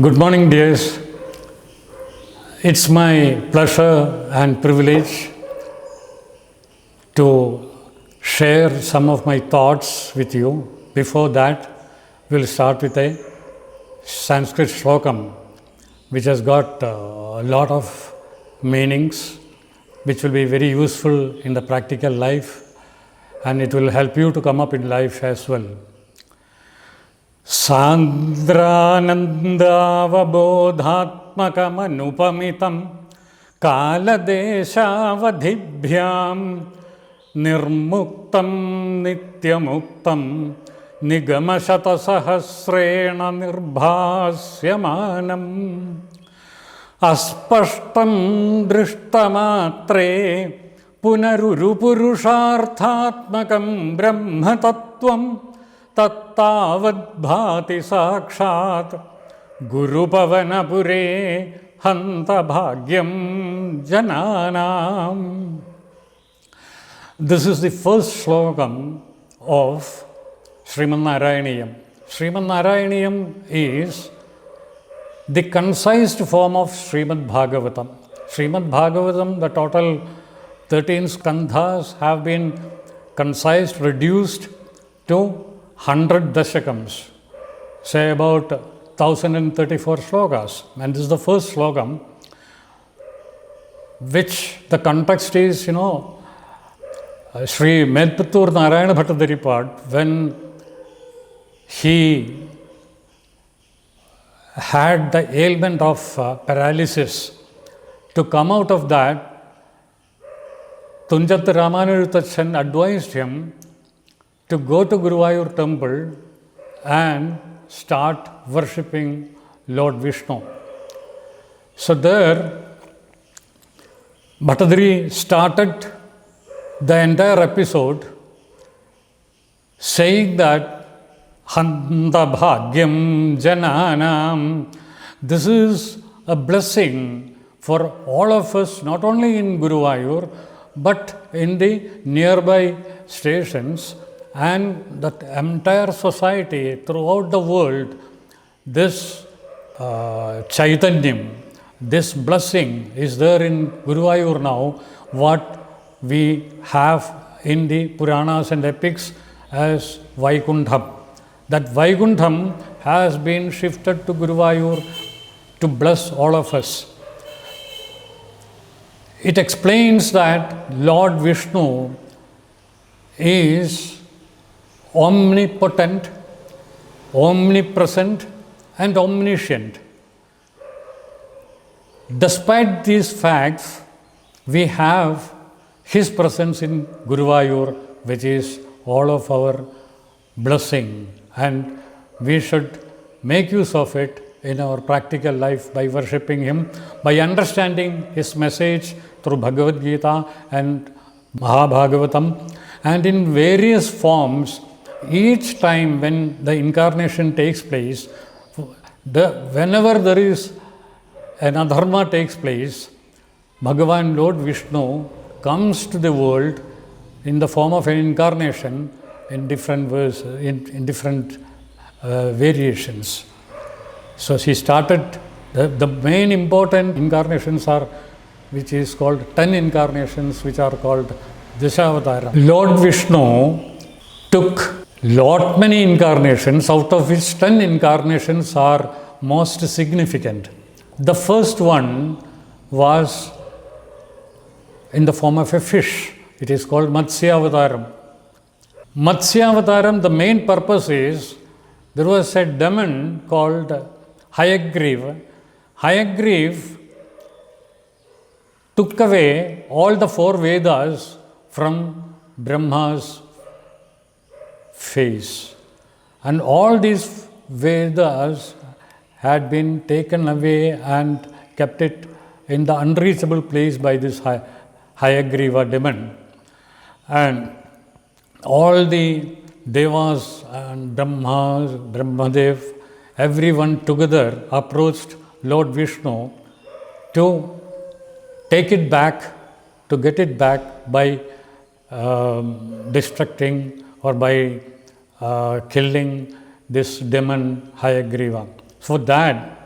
Good morning, dears. It's my pleasure and privilege to share some of my thoughts with you. Before that, we'll start with a Sanskrit shlokam, which has got a lot of meanings, which will be very useful in the practical life, and it will help you to come up in life as well. सान्द्रानन्दावबोधात्मकमनुपमितं कालदेशावधिभ्यां निर्मुक्तं नित्यमुक्तं निगमशतसहस्रेण निर्भास्यमानम् अस्पष्टं दृष्टमात्रे पुनरुरुपुरुषार्थात्मकं ब्रह्मतत्त्वं तत्तावद्भाति साक्षात् गुरुपवनपुरे हन्तभाग्यं जनानाम्. This is the first slokam of Srimad Narayanam. Srimad Narayanam is the concised form of Srimad Bhagavatam. Srimad Bhagavatam, the total 13 skandhas have been concised, reduced to 100 dashakams, say about 1034 slokas. And this is the first slokam, which the context is, Shri Medpattur Narayana Bhattadaripat, when he had the ailment of paralysis. To come out of that, Tunjat Ramanujathachan advised him to go to Guruvayur temple and start worshipping Lord Vishnu. So there, Bhattadari started the entire episode saying that Hanta Bhagyam Jananam, this is a blessing for all of us, not only in Guruvayur, but in the nearby stations and the entire society throughout the world. This Chaitanyam, this blessing is there in Guruvayur now, what we have in the Puranas and epics as Vaikuntham. That Vaikuntham has been shifted to Guruvayur to bless all of us. It explains that Lord Vishnu is omnipotent, omnipresent, and omniscient. Despite these facts, we have His presence in Guruvayur, which is all of our blessing, and we should make use of it in our practical life by worshipping Him, by understanding His message through Bhagavad Gita and Mahabhagavatam, and in various forms. Each time when the incarnation takes place, whenever there is an adharma takes place, Bhagavan Lord Vishnu comes to the world in the form of an incarnation in different verses, in different variations. So she started, the main important incarnations are, which is called 10 incarnations, which are called Dashavtar. Lord Vishnu took lot many incarnations, out of which 10 incarnations are most significant. The first one was in the form of a fish. It is called Matsya-Avataram. Matsya-Avataram, the main purpose is, there was a demon called Hayagriva. Hayagriva took away all the 4 Vedas from Brahma's face. And all these Vedas had been taken away and kept it in the unreachable place by this Hayagriva demon. And all the Devas and Brahmadev, everyone together approached Lord Vishnu to take it back, to get it back by destructing or by killing this demon Hayagriva. For that,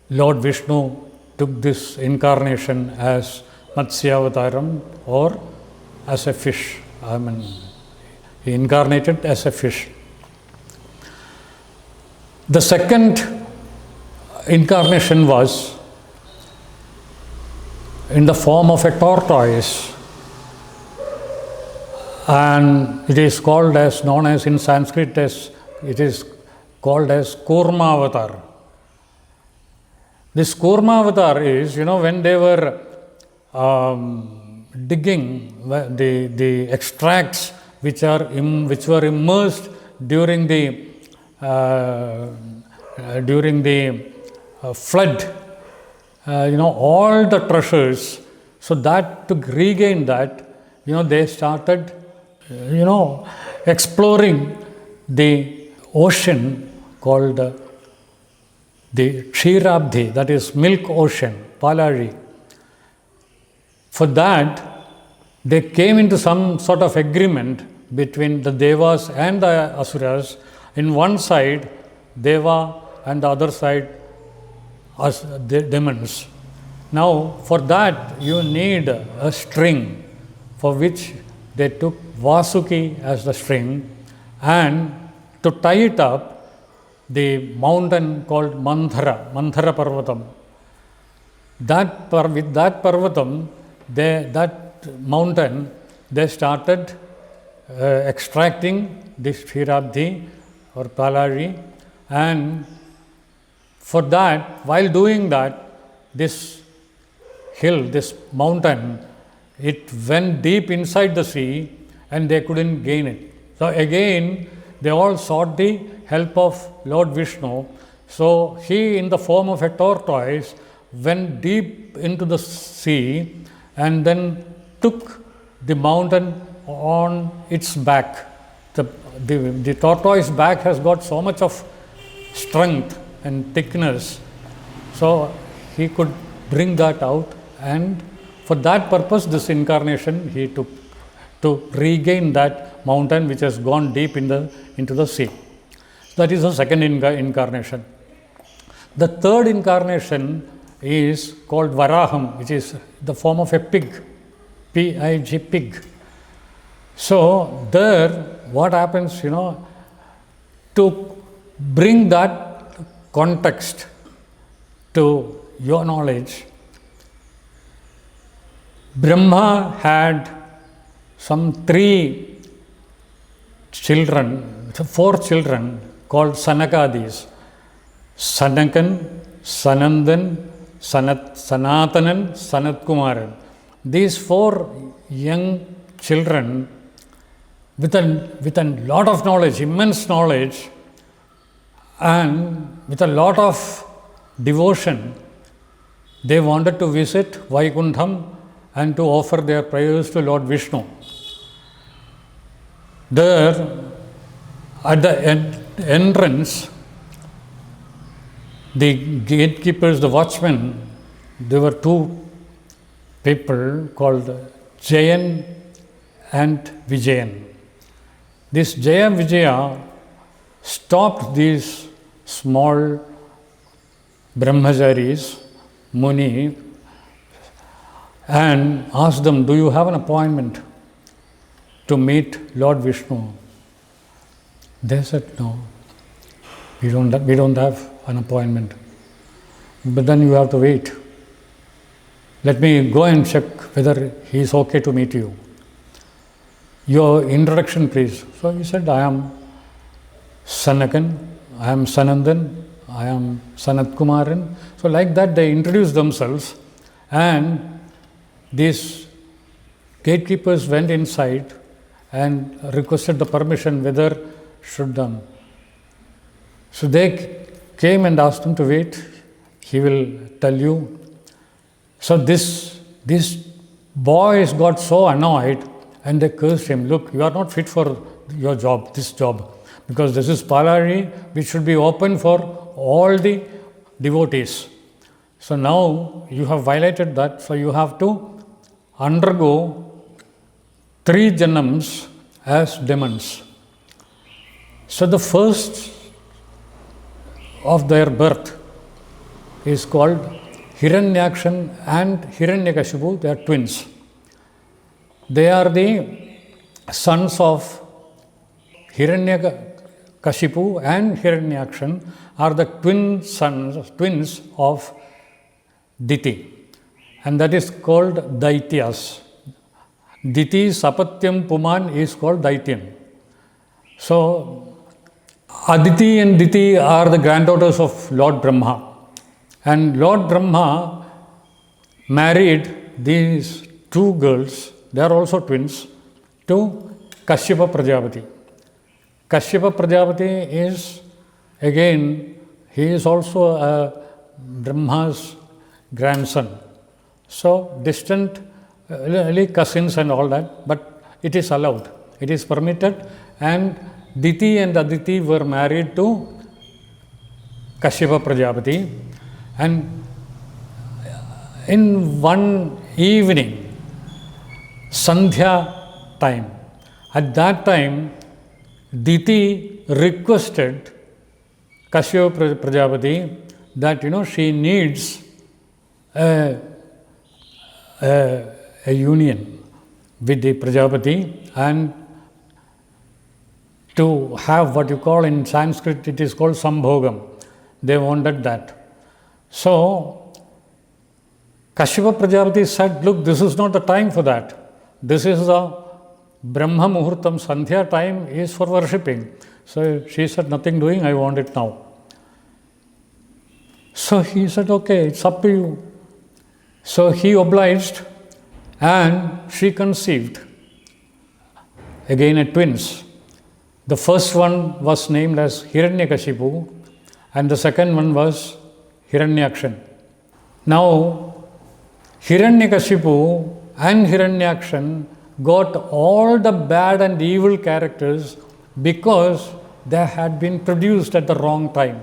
Lord Vishnu took this incarnation as Matsya-Avataram or as a fish. He incarnated as a fish. The second incarnation was in the form of a tortoise, and it is called as, known as in Sanskrit as, it is called as Kurma-Avatar. This Kurma-Avatar is, when they were digging the extracts which were immersed during the flood, all the treasures. So that to regain that, they started, exploring the ocean called the Ksheerabdhi, that is milk ocean, Palari. For that, they came into some sort of agreement between the Devas and the Asuras. In one side, Deva, and the other side, the demons. Now, for that, you need a string, for which they took Vasuki as the string, and to tie it up, the mountain called Manthara Parvatam. With that Parvatam, that mountain, they started extracting this Ksheerabdhi or Palari, and for that, while doing that, this hill, this mountain, it went deep inside the sea and they couldn't gain it. So again, they all sought the help of Lord Vishnu. So he, in the form of a tortoise, went deep into the sea and then took the mountain on its back. The tortoise back has got so much of strength and thickness, so he could bring that out, and for that purpose this incarnation he took, to regain that mountain which has gone deep into the sea. That is the second incarnation. The third incarnation is called Varaham, which is the form of a pig, P-I-G, pig. So there, what happens, to bring that context to your knowledge, Brahma had some 4 children called Sanakadis. Sanakan, Sanandan, Sanatanan, Sanatkumaran. These 4 young children with a lot of knowledge, immense knowledge, and with a lot of devotion, they wanted to visit Vaikuntham and to offer their prayers to Lord Vishnu. There, at the entrance, the gatekeepers, the watchmen, there were 2 people called Jayan and Vijayan. This Jaya Vijaya stopped these small Brahmacharis, Muni, and asked them, do you have an appointment to meet Lord Vishnu? They said, no, we don't have an appointment. But then you have to wait. Let me go and check whether he is okay to meet you. Your introduction, please. So he said, I am Sanakan, I am Sanandan, I am Sanatkumaran. So like that they introduced themselves, and these gatekeepers went inside and requested the permission whether should So they came and asked him to wait, he will tell you. So this boys got so annoyed and they cursed him. Look, you are not fit for your job, this job, because this is Palari, which should be open for all the devotees. So now you have violated that, so you have to undergo 3 janams as demons. So the first of their birth is called Hiranyakshan and Hiranyakashipu. They are twins. They are the sons of Hiranyakashipu and Hiranyakshan are the twins of Diti, and that is called Daityas. Diti Sapatyam Puman is called Daityan. So Aditi and Diti are the granddaughters of Lord Brahma, and Lord Brahma married these two girls, they are also twins, to Kashyapa Prajapati. Kashyapa Prajapati is again, he is also a Brahma's grandson. So distant cousins and all that, but it is allowed, it is permitted, and Diti and Aditi were married to Kashyapa Prajapati, and in one evening, Sandhya time, at that time, Diti requested Kashyapa Prajapati that she needs a union with the Prajapati, and to have what you call in Sanskrit, it is called Sambhogam. They wanted that. So Kashyapa Prajapati said, look, this is not the time for that. This is the Brahma Muhurtam, Sandhya time is for worshipping. So she said, nothing doing, I want it now. So he said, okay, it's up to you. So he obliged, and she conceived. Again, a twins. The first one was named as Hiranyakashipu, and the second one was Hiranyakshan. Now, Hiranyakashipu and Hiranyakshan got all the bad and evil characters because they had been produced at the wrong time.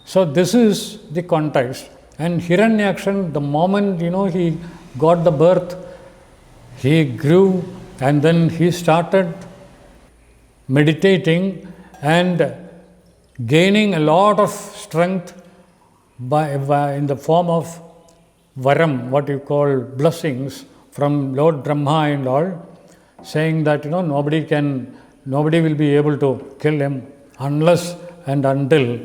So this is the context. And Hiranyakshan, the moment he got the birth, he grew, and then he started meditating and gaining a lot of strength by in the form of varam, what you call blessings from Lord Brahma and all, saying that nobody will be able to kill him unless and until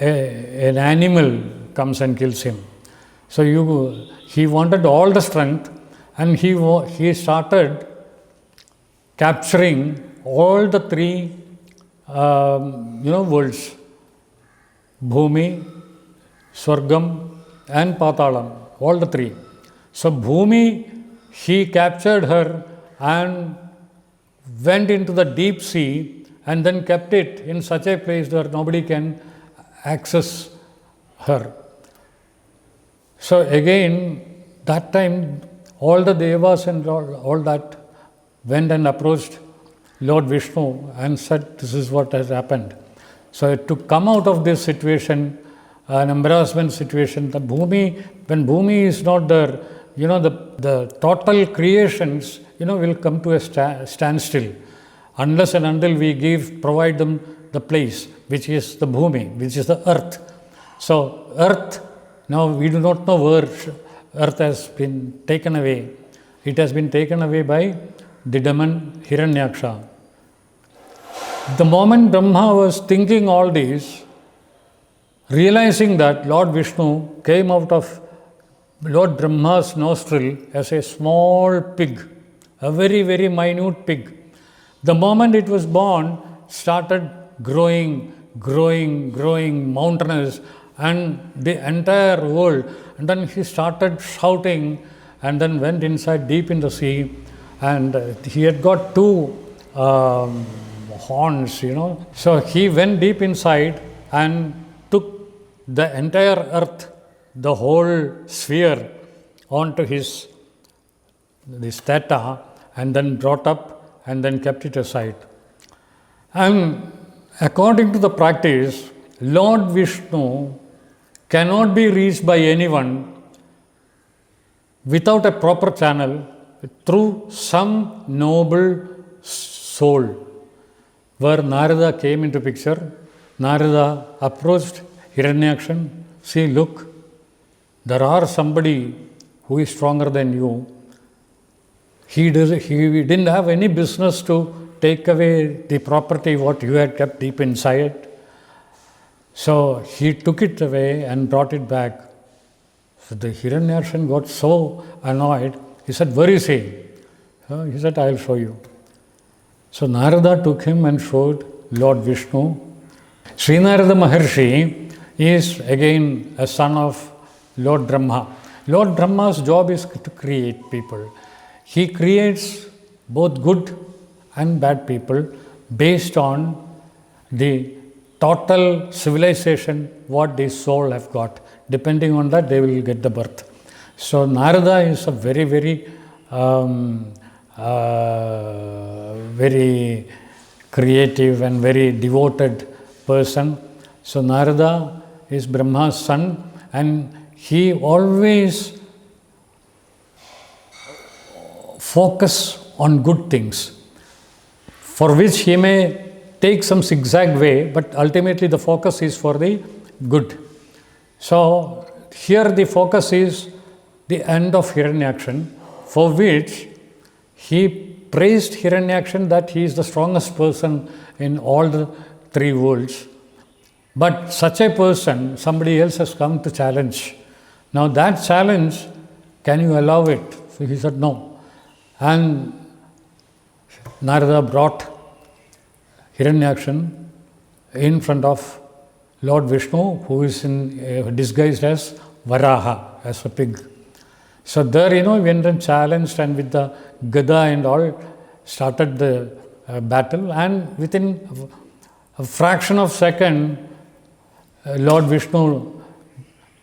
an animal comes and kills him. So he wanted all the strength, and he started capturing all the three worlds, Bhumi, Swargam and Patalam, all the three. So Bhumi, he captured her and went into the deep sea, and then kept it in such a place where nobody can access her. So again, that time, all the Devas and all that went and approached Lord Vishnu and said, this is what has happened. So to come out of this situation, an embarrassment situation, when Bhumi is not there, the total creations, will come to a standstill. Unless and until we provide them the place, which is the Bhumi, which is the earth. So earth, now we do not know where earth has been taken away. It has been taken away by the demon Hiranyaksha. The moment Brahma was thinking all these, realizing that Lord Vishnu came out of Lord Brahma's nostril as a small pig, a very, very minute pig. The moment it was born, started growing mountainous, and the entire world. And then he started shouting, and then went inside deep in the sea, and he had got two horns, So he went deep inside and took the entire earth, the whole sphere, onto this theta, and then brought up and then kept it aside. And according to the practice, Lord Vishnu cannot be reached by anyone without a proper channel through some noble soul. Where Narada came into picture, Narada approached Hiranyakshan, see, look, there are somebody who is stronger than you. He didn't have any business to take away the property what you had kept deep inside. So he took it away and brought it back. So the Hiranyakshan got so annoyed. He said, where is he? So he said, I'll show you. So Narada took him and showed Lord Vishnu. Sri Narada Maharshi is again a son of Lord Brahma. Lord Brahma's job is to create people. He creates both good and bad people based on the total civilization what the soul have got. Depending on that, they will get the birth. So Narada is a very, very creative and very devoted person. So Narada is Brahma's son, and he always focus on good things, for which he may take some zigzag way, but ultimately the focus is for the good. So here the focus is the end of Hiranyakshan, for which he praised Hiranyakshan that he is the strongest person in all the three worlds. But such a person, somebody else has come to challenge. Now that challenge, can you allow it? So he said no. And Narada brought Hiranyakshan in front of Lord Vishnu, who is disguised as Varaha, as a pig. So there, he went and challenged, and with the Gada and all, started the battle. And within a fraction of a second, Lord Vishnu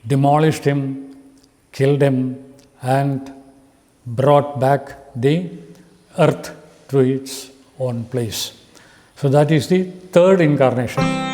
demolished him, killed him, and brought back the earth to its own place. So that is the third incarnation.